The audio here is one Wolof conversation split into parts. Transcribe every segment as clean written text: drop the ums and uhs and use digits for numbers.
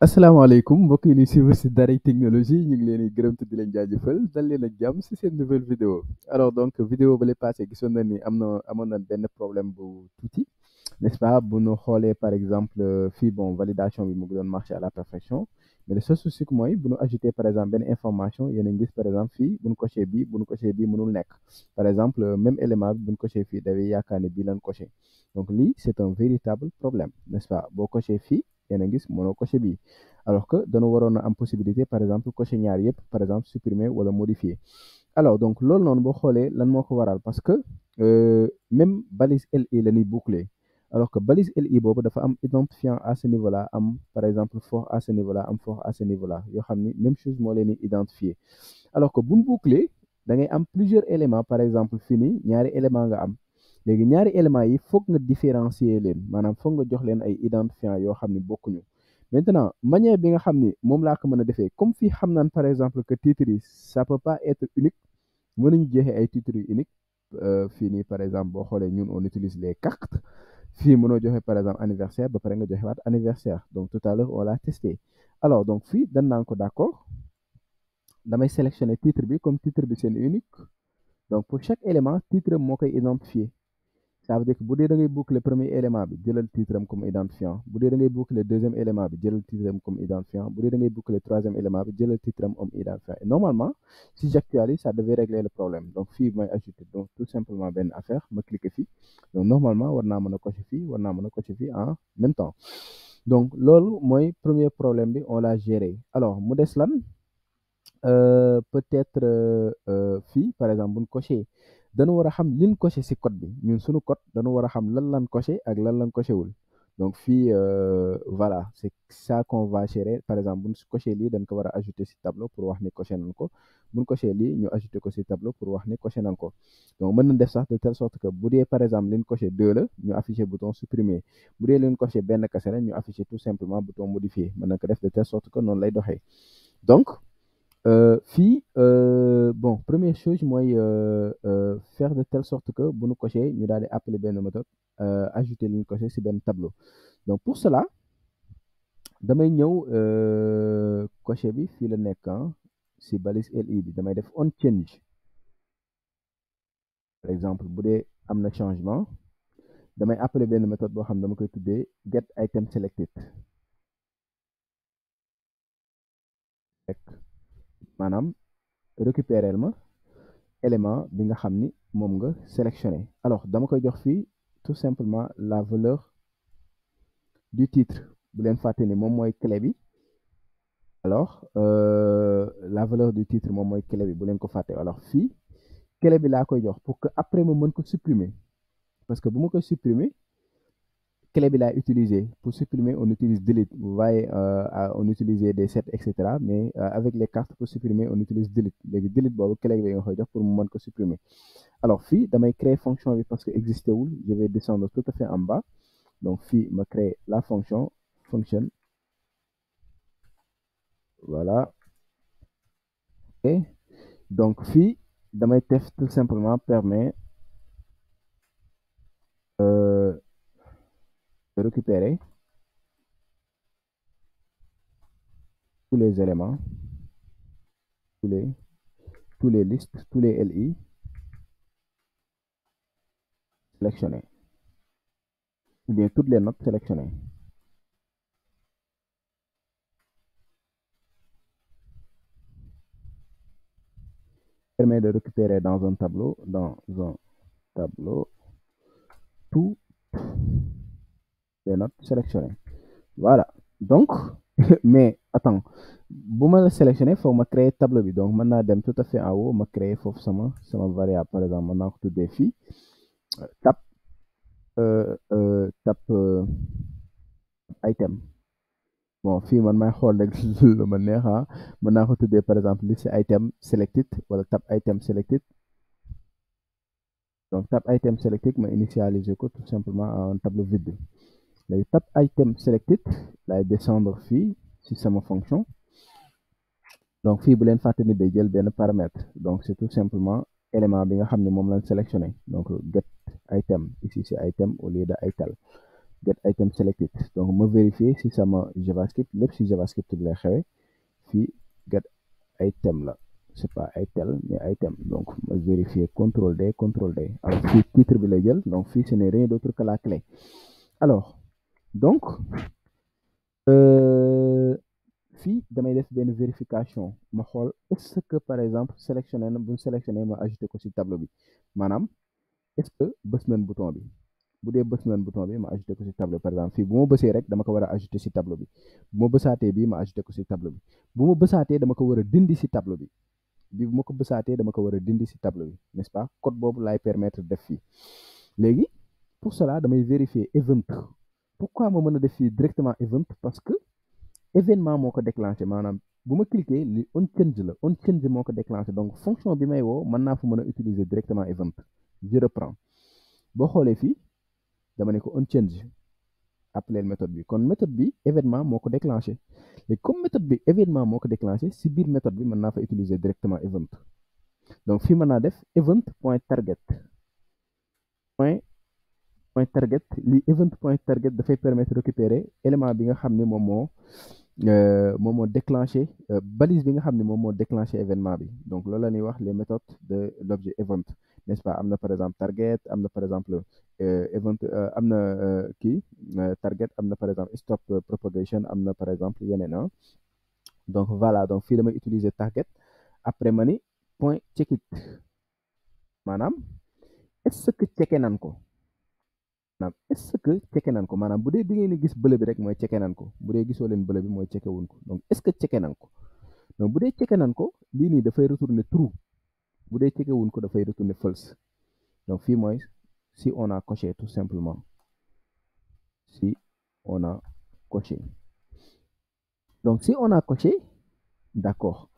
asalaamaaleykum mbokk yi ñuy suivre si Daaray Technologie ñu ngi leen di gërëm te di leen jaajëfal dal leen ak jàmm si seen nouvelle vidéo alors donc vidéo ba le passé gisoon na ni amoon na benn problème bu tuuti n'est-ce pas bu ñu xoolee par exemple fii bon validation bi mu ngi doon marché à la perfection mais le seul souci mooy bu ñu ajouté par exemple benn information yéen a ngi gis par exemple fii bu ñu coché bii bu ñu coché bii mënul nekk par exemple même élément bi bu ñu coché fii dafay yaakaar ne bii lañ coché donc lii c'est un véritable problème n'est-ce pas boo coché fii yéen a gis mënoo coché bii alors que dañu waroon a am possibilité par exemple cocher ñaar yëpp par exemple supprimer wala modifier alors donc loolu noonu boo xoolee lan moo ko waral parce que même balise LI la ñuy boucler alors que balise LI boobu dafa am identifiant à ce niveau là am par exemple fort à ce niveau là am fort à ce niveau là yoo xam ni même chose moo leen di identifier alors que buñ boucler da ngay am plusieurs éléments par exemple fii nii ñaari éléments nga am léegi ñaari éléments yi foog nga différencier leen maanaam foog nga jox leen ay identifiants yoo xam ne bokkuñu maintenant manière bi nga xam ni moom laa ko mën a defee comme fii xam naan par exemple que titres yi ça peut pas être unique mënuñu jeexee ay titres yu unique fii nii par exemple boo xoolee ñun on utilise les cartes fii mënoo joxe par exemple anniversaire ba pare nga joxe waat anniversaire donc tout à l'heure on l'a testé alors donc fii dañ naan ko d'accord damay sélectionner titre bi comme titre bi c'est unique donc pour chaque élément titre moo koy identifier ça veut dire que bu dee da ngay boucler premier élément bi jëlal titre am comme identifiant bu dee da ngay boucler deuxième élément bi jëlal titre am comme identifiant bu dee da ngay boucler troisième élément bi jëlal titre am comme identifiant et normalement si j'actualise ça devait régler le problème donc fii may ajouter donc tout simplement benn affaire ma cliquer fii donc normalement war naa mën a cocher fii war naa mën a cocher fii en même temps donc loolu mooy premier problème bi on l'a géré alors mu des lan peut-être fii par exemple buñ coché dañu war a xam liñ coché ci code bi ñun suñu code dañu war a xam lan lan coché ak lan lan coché wul donc fii voilà c'est ça qu'on va gérer par exemple buñ coché lii dañ ko war a ajouter ci tableau pour wax ni coché nañ ko buñ coché lii ñu ajouter ko ci tableau pour wax ni coché nañ ko donc mën nañ def sax de telle sorte que bu dee par exemple liñ coché 2 la ñu afficher bouton supprimer bu dee liñ coché benn kese la ñu afficher tout simplement bouton modifier mën nañ ko def de telle sorte que noonu lay doxee donc fii bon première chose mooy faire de telle sorte que bu ñu coché ñu daal di appeler benn méthode ajouter li ñu coché ci benn tableau donc pour cela damay ñëw coché bi fii la nekk ci balise LI bi damay def on change par exemple bu dee am na changement damay appeler benn méthode boo xam ne dama koy tuddee get item selected rek maanaam récupérer ma élément bi nga xam ni moom nga sélectionné alors dama koy jox fii tout simplement la valeur du titre bu leen fàtte ni moom mooy clé bi alors la valeur du titre moom mooy clé bi bu leen ko fàtte alors fii clé bi laa koy jox pour que après ma mën ko supprimer parce que bu ma koy supprimer clé bi laay utiliser pour supprimer on utilise delete vous voyez on utilise des sets etc mais avec les cartes pour supprimer on utilise delete léegi delete boobu clé bi nga koy jox pour mu mën ko supprimer alors fii damay créer fonction bi parce que existé wul je vais descendre tout à fait en bas donc fii ma créer la fonction function voilà et donc fii damay def tout simplement permet de récupérer tous les éléments tous les tous les listes tous les LI sélectionnés ou bien toutes les notes sélectionnées permet de récupérer dans un tableau toutes les notes sélectionnées voilà donc mais attends bu ma la sélectionné faut ma créer tableau bi donc mën naa dem tout à fait en haut ma créer foofu sama variable par exemple mën naa ko tuddee fii tab tab item bon fii man may xool rek lu ma neex mën naa ko tuddee par exemple list item selected wala tab item selected donc tab item selected ma initialiser ko tout simplement en tableau vide léegi tab item selected lay descendre fii ci sama fonction donc fii bu leen fàtte ni day jël benn paramètre donc c'est tout simplement élément bi nga xam ne moom lañ sélectionné donc get item ici c'est item au lieu de ital get item selected donc ma vérifier si sama javascript lépp si javascript bi lay xewee fii get item la c'est pas item mais item donc ma vérifier CTRL D alors fii titre bi lay jël donc fii ce n'est rien d'autre que la clé alors donc fii damay def benn vérification ma xool est-ce que par exemple sélectionné na bu ñu sélectionné ma ajouté ko ci tableau bi maanaam est-ce que bës nañ bouton bi bu dee bës nañ bouton bi ma ajouté ko ci tableau par exemple fii bu ma bësee rek dama ko war a ajouté ci tableau bi bu ma bësaatee bii ma ajouté ko ci tableau bi bu ma bësaatee dama ko war a dindi ci tableau bi bu ma ko bësaatee dama ko war a dindi ci tableau bi n'est-ce pas code boobu laay permettre def fii léegi pour cela damay vérifier event pourquoi ma mën a def fii directement event parce que événement moo ko déclenché maanaam bu ma cliquer li on change moo ko déclenché donc fonction bi may woo mën naa fa mën a utiliser directement event je reprends boo xoolee fii dama ne ko on change appeler méthode bi kon méthode bi événement moo ko déclenché et comme méthode bi événement moo ko déclenché si biir méthode bi mën naa fa utiliser directement event donc fii mën naa def event point target point target li event point target dafay permettre récupérer élément bi nga xam ne moom moo déclenché balise bi nga xam ne moom moo déclenché événement bi donc loolu la ñuy wax les méthodes de l'objet event n'est-ce pas am na par exemple target am na par exemple event am na kii target am na par exemple stop propagation am na par exemple yeneen donc voilà donc fii damay utiliser target après ma ni point checkit maanaam est-ce que checké nan ko maanaam est-ce que checké nan ko maanaam bu dee di ngeen gis bële bi rek mooy checké nan ko bu dee gisoo leen bële bi mooy checké wuñ ko donc est-ce que checké nan ko donc bu dee checké nan ko lii nii dafay retourner true bu dee checké wuñ ko dafay retourner false donc fii mooy si on a coché tout simplement si on a coché donc si on a coché d'accord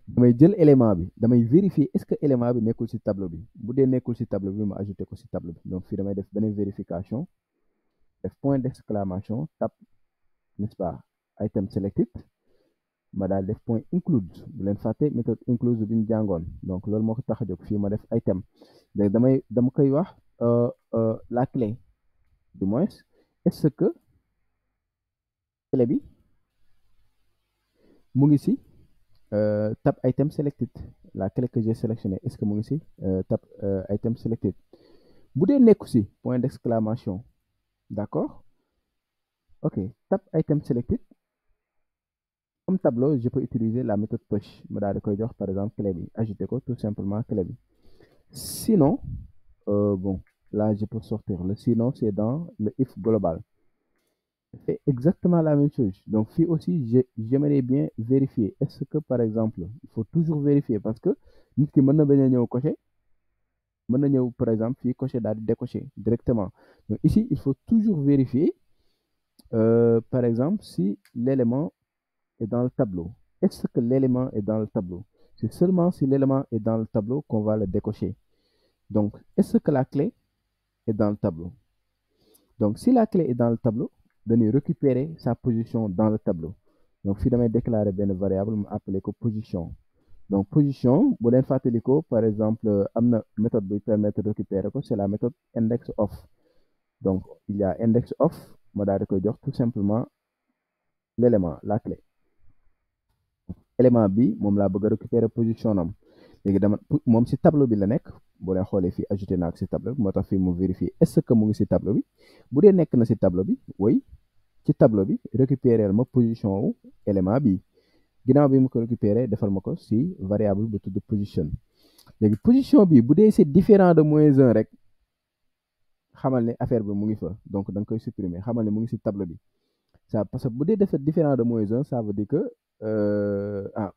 damay jël élément bi damay vérifier est-ce que élément bi nekkul ci tableau bi bu dee nekkul ci tableau bi ma ajouté ko ci tableau bi donc fii damay def beneen vérification def point d'exclamation tab n'est-ce pas item selected ma daal def point include bu leen fàtte méthode include bi ñu jàngoon donc loolu moo ko tax a jóg fii ma def item léegi dama koy wax la clé du moins est-ce que clé bi mu ngi ci tab item selected la clé que j'ai sélectionné est-ce que mu ngi ci tab item selected bu dee nekku ci point d'exclamation d'accord ok tab item selected comme tableau je peux utiliser la méthode push ma daal di koy jox par exemple clé bi ajouter ko tout simplement clé bi sinon bon là je peux sortir le sinon c'est dans le if global fait exactement la même chose donc fii aussi j'aimerais bien vérifier est-ce que par exemple il faut toujours vérifier parce que nit ki mën na bañ a ñëw cocher mën na ñëw par exemple fii cocher daal di décocher directement donc ici il faut toujours vérifier par exemple si l'élément est dans le tableau est-ce que l'élément est dans le tableau c'est seulement si l'élément est dans le tableau qu'on va le décocher donc est-ce que la clé est dans le tableau donc si la clé est dans le tableau dañuy récupérer sa position dans le tableau donc fii damay déclarer benn variable mu appeler ko position donc position bu leen fàttali ko par exemple am na méthode buy permettre de récupérer ko c'est la méthode index of donc il y a index of ma daal di koy jox tout simplement l'élément la clé élément bi moom laa bëgg a récupérer position am léegi dama moom ci tableau bi la nekk boo leen xoolee fii ajouté naa ko ci tableau bi moo tax fii mu vérifier est-ce que mu ngi ci tableau bi bu dee nekk na ci tableau bi woy ci tableau bi récupérer ma position wu élément bi ginnaaw bi mu ko récupérer defal ma ko ci variable bu tudd position léegi position bi bu dee c'est différent de -1 rek xamal ne affaire bi mu ngi fa donc da nga koy supprimer xamal ne mu ngi ci tableau bi ça parce que bu dee dafa différent de -1 ça veut dire que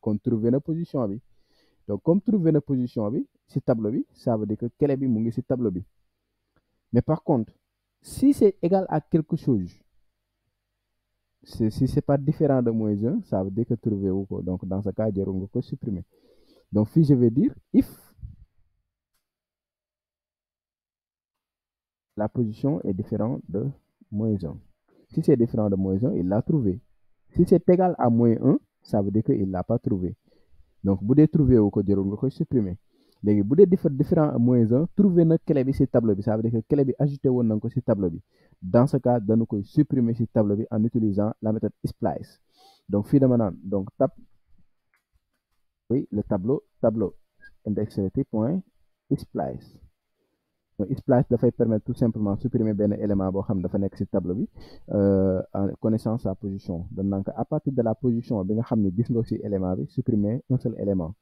kon trouver na position bi donc comme trouver na position bi ci tableau bi ça veut dire que clé bi mu ngi ci tableau bi mais par contre si c'est égal à quelque chose si c'est pas différent de -1 ça veut dire que trouver wu ko donc dans ce cas jarul nga ko supprimer donc fii je vais dire if la position est différente de -1 si c'est différent de -1 il l'a trouvé si c'est égal à -1 ça veut dire que il l'a pas trouvé donc bu dee trouvé wu ko jarul nga koy supprimer léegi bu dee différent moins 1 trouver na clé bi ci tableau bi ça veut dire que clé bi ajouté woon nañ ko ci tableau bi dans ce cas dañu koy supprimer ci tableau bi en utilisant la méthode splice donc fii dama naan donc tab oui le tableau index selected point splice donc splice dafay permettre tout simplement supprimer benn élément boo xam dafa nekk ci tableau bi en connaissant sa position donc à partir de la position bi nga xam ne gis nga ci élément bi supprimer un seul élément.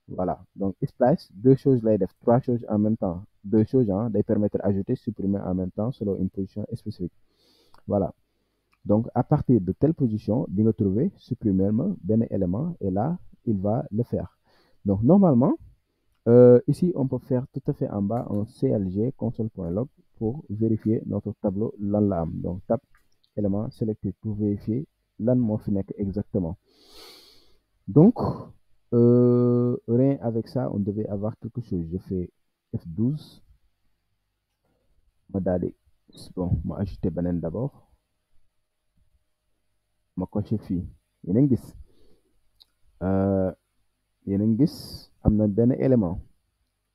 Voilà, donc splice, deux choses lay def, trois choses en même temps. Deux choses, hein, day permettre d'ajouter, supprimer en même temps selon une position spécifique. Voilà. Donc, à partir de telle position, bien trouver, supprimer un élément, et là, il va le faire. Donc, normalement, ici, on peut faire tout à fait en bas un CLG, console.log, pour vérifier notre tableau LAN. Donc, tap élément sélecté pour vérifier LAN exactement. Donc, rien avec ça, on devait avoir quelque chose. Je fais F12. Bon, moi ajouter banen d'abord. Ma coché fi. Yenengis. Yenengis, amna ben élément.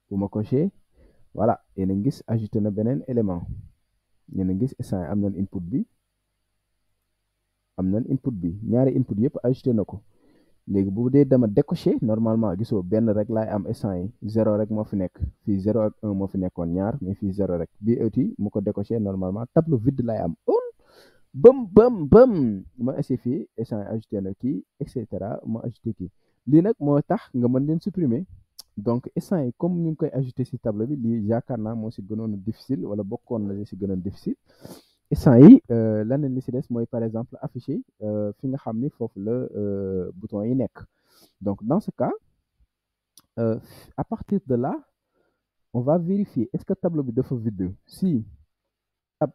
Pour ma coché, voilà. Yenengis, ajouter na benen élément. Yenengis, ça amna input bi. Amna input bi. Ñaari input yépp ajouter nako. léegi bu dee dama décoché normalement gisoo benn rek laay am instant yi 0 rek moo fi nekk fii 0 ak 1 moo fi nekkoon ñaar mais fii 0 rek bii aussi mu ko décoché normalement tableau vide laay am bëm ma essayer fii instant yi ajouté na kii et cetera ma ajouté kii lii nag moo tax nga mën leen supprimer donc instant yi comme ñu ngi koy ajouté si tableau bi lii yaakaar naa moo si gënoon difficile wala bokkoon na si gënoon difficile instant yi leneen li si des mooy par exemple afficher fi nga xam ni foofu la bouton yi nekk donc dans ce cas à partir de là on va vérifier est-ce que tableau bi dafa vide si tab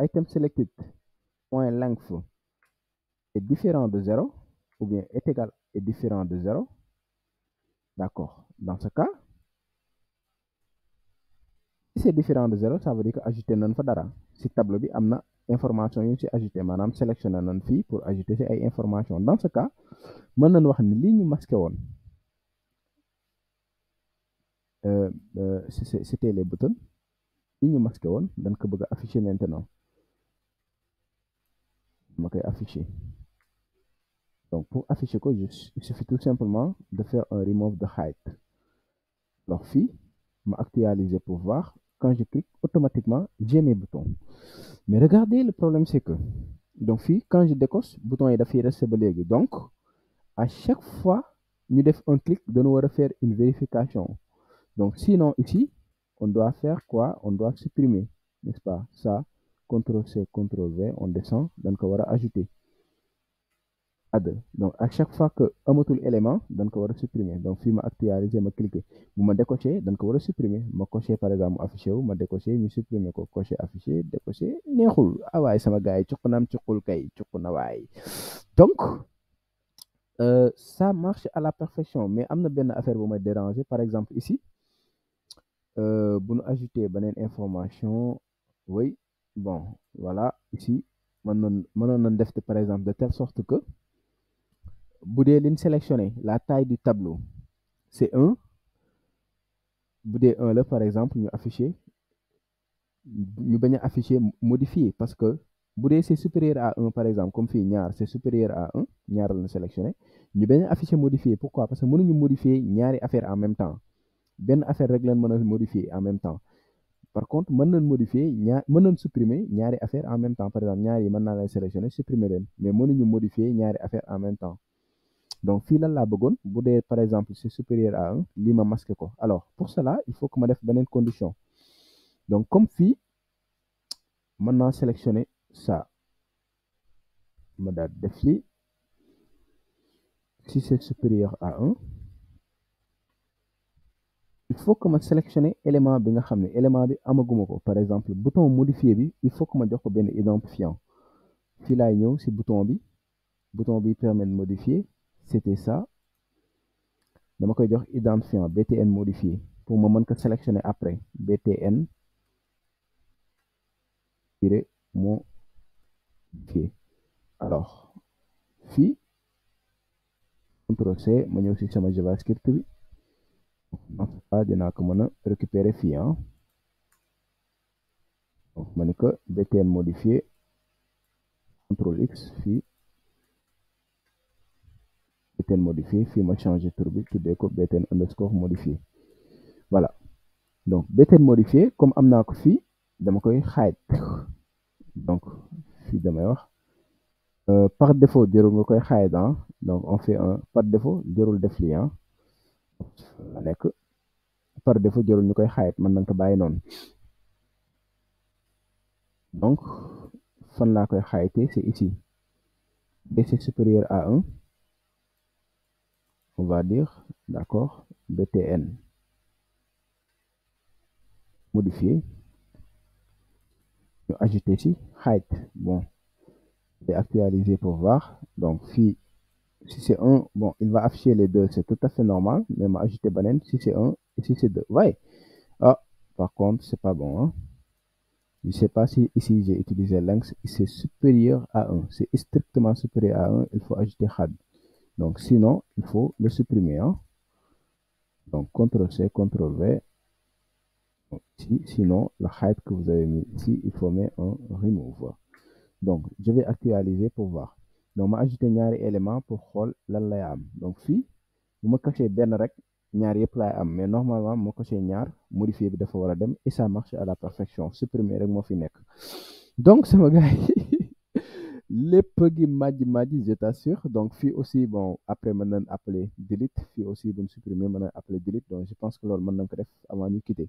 item selected point length est différent de 0 ou bien est égal est différent de 0 d'accord dans ce cas si c'est différent de 0 ça veut dire que ajouter nañ fa dara si tableau bi am na information yu ci ajouté maanaam sélectionné nañ fii pour ajouter ci ay information dans ce cas mën nañ wax ni lii ñu masqué woon c'était les boutons lii ñu masqué woon dañ ko bëgg a afficher maintenant ma koy afficher donc pour afficher ko il suffit tout simplement de faire un remove the height alors fii ma actualiser pour voir quand je clique automatiquement j'ai mes boutons mais regardez le problème c'est que donc fii quand je décoche bouton yi dafay rester ba léegi donc à chaque fois ñu def un clic dañu war a faire une vérification donc sinon ici on doit faire quoi on doit supprimer n'est-ce pas ça CTRL-C CTRL-V on descend dañ ko war a ajouter add donc à chaque fois que amatul élément dañ ko war a supprimer donc fii ma actualiser ma cliquer bu ma décoché dañ ko war a supprimer ma coché par exemple mu affiché wu ma décoché ñu supprimer ko coché affiché décoché neexul ah waay sama gars yi cuq naam cuqul kay cuq na waay donc ça marche à la perfection mais am na benn affaire bu may déranger par exemple ici bu ñu ajouter beneen information oui bon voilà ici mënoon nañ def par exemple de telle sorte que bu dee liñ sélectionné la taille du tableau c'est 1 bu dee 1 la par exemple ñu afficher ñu bañ a afficher modifier parce que bu dee c'est supérieur à 1 par exemple comme fii ñaar c'est supérieur à 1 ñaar la sélectionné ñu bañ a afficher modifier pourquoi parce que mënuñu modifier ñaari affaire en même temps benn affaire rek leen mën a modifier en même temps par contre mën nañ modifier mën nañ supprimer ñaari affaire en même temps par exemple ñaar yi mën naa lay sélectionner supprimer leen mais mënuñu modifier ñaari affaire en même temps donc fii lan laa bëggoon bu dee par exemple c'est supérieur à 1 lii ma masqué ko alors pour cela il faut que ma def beneen condition donc comme fii mën naa sélectionner ça ma daal def lii si c'est supérieur à 1 il faut que ma sélectionner élément bi nga xam ne élément bi amaguma ko par exemple bouton modifier bi il faut que ma jox ko benn identifiant fii laay ñëw si bouton bi permet de modifier c'était ça dama koy jox identifiant btn modifié pour ma mën ko sélectionner après btn modifié alors fii CTRL-C ma ñëw si sama javascript bi dans ce cas dinaa ko mën a récupérer fii donc ma ni ko btn modifié contrôle X fii btn modifié fii ma changé tur bi tuddee ko btn underscore modifié voilà donc btn modifié comme am naa ko fii dama koy hide donc fii damay wax par défaut jarul nga koy hide donc on fait un par défaut jarul def lii la nekk par défaut jarul ñu koy hide mën nañ ko bàyyi noonu donc fan laa koy hide c'est ici et c'est supérieur à 1 on va dire d'accord btn modifié ñu ajouter ici height bon je vais actualiser pour voir donc si c'est 1 bon il va afficher les deux c'est tout à fait normal mais ma ajouter beneen si c'est 1 et si c'est 2 ouais par contre c'est pas bon je sais pas si ici j'ai utilisé length c'est supérieur à 1 c'est strictement supérieur à 1 il faut ajouter had donc sinon il faut le supprimer donc CTRL-C, CTRL-V. Ici, sinon, le height que vous avez mis ici, il faut mettre un remove. Donc, je vais actualiser pour voir. Donc, je vais ajouter ñaari élément pour xool lan lay am. Donc, fii bu ma coché benn rek ñaar yëpp lay am mais normalement ma coché ñaar modifier bi dafa war a dem et ça marche à la perfection supprimer rek moo fi nekk. Donc, sama gars yi lépp gi màjji je t'assure donc fii aussi bon après mën nañ appeler delete fii aussi buñ supprimer mën nañ appeler delete donc je pense que loolu mën nañ ko def avant ñu quitter.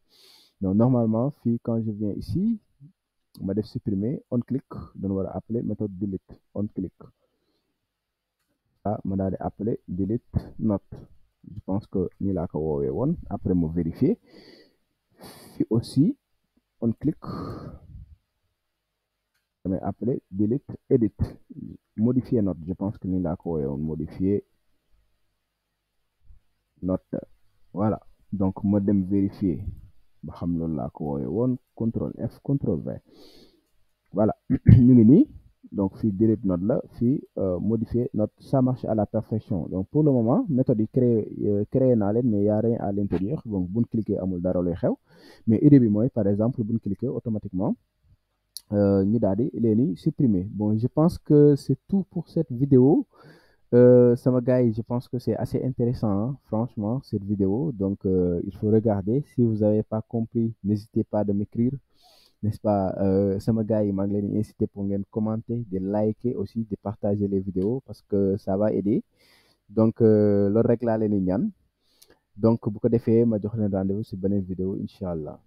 Donc, normalement, quand je viens ici, on va supprimer, on clique, on va appeler méthode delete, on clique. On va appeler delete not. Je pense que nous l'avons après me vérifier. Puis aussi, on clique, on va appeler delete edit, modifier note. Je pense que nous l'avons modifier note. Voilà. Donc, modem vérifier. CTRL F, CTRL V. Voilà, ñu ngi nii donc fii delete note la fii modifier note ça marche à la perfection donc pour le moment méthode yi créé naa leen mais y a rien à l'intérieur donc buñ cliquer amul dara luy xew mais idée bi mooy par exemple buñ cliquer automatiquement ñu daal di leen supprimer bon je pense que c'est tout pour cette vidéo sama gars yi je pense que c'est assez intéressant franchement cette vidéo donc il faut regarder si vous avez pas compris n'hésitez pas de m'écrire n'est-ce pas sama gars yi maa ngi leen di inciter pour ngeen commenter de liker aussi de partager les vidéos parce que ça va aider donc loolu rek laa leen di ñaan donc bu ko defee ma jox leen rendez-vous si beneen vidéo incha allah.